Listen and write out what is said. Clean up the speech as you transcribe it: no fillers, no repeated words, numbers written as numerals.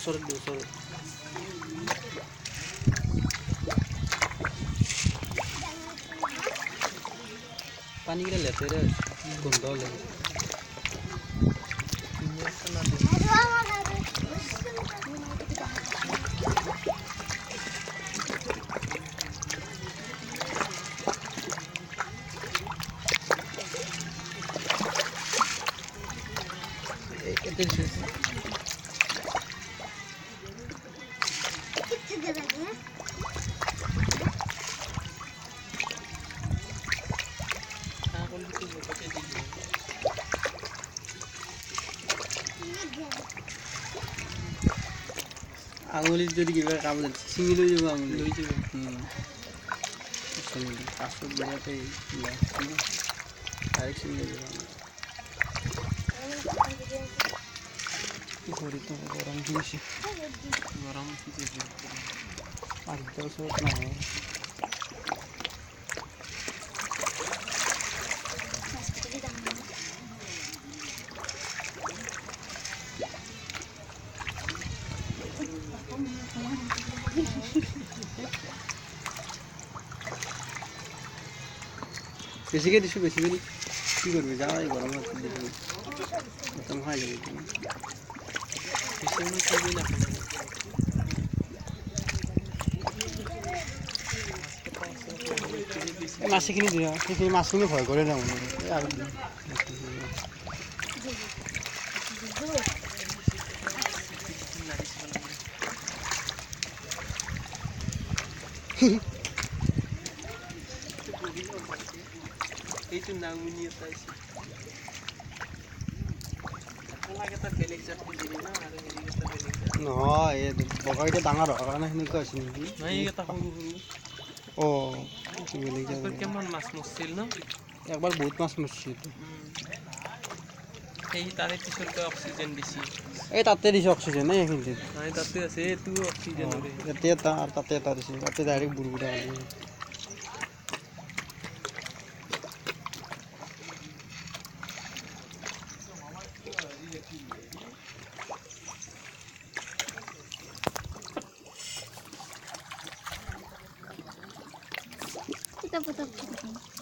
ওচৰত পানীকেইটা লেতেৰা গোন্ধ ওলাই আঙুলিত যদি কিবা কাম ছিঙি লৈ যাব আঙুলি লৈ যাব পাছত বিৰাতে ডাইৰেক্ট ছিঙি লৈ যাব ভৰিটো গৰম দিছে গৰম আঠটা ওচৰত নহয় বেছিকৈ দিছোঁ বেছিকৈ দি কি কৰিবি যা এই গৰমত দিছোঁ একদম খাই যাবি মাছখিনি দিয়া সেইখিনি মাছখিনি ভয় কৰে না আৰু এইটো নামনি এটা আছে নহয় এই বগাকেইটা ডাঙৰ হোৱাৰ কাৰণে সেনেকুৱা হৈছে নেকি অঁ কিমান মাছ মৰিছিল ন একবাৰ বহুত মাছ মৰিছিল সেই তাৰে পিছতে অক্সিজেন দিছে এই তাতে দিছে অক্সিজেন এইখিনিতে তাতে আছে এইটো অক্সিজেন ইয়াতে এটা আৰু তাতে এটা দিছে তাতে ডাইৰেক্ট বুৰবুৰা Kita foto.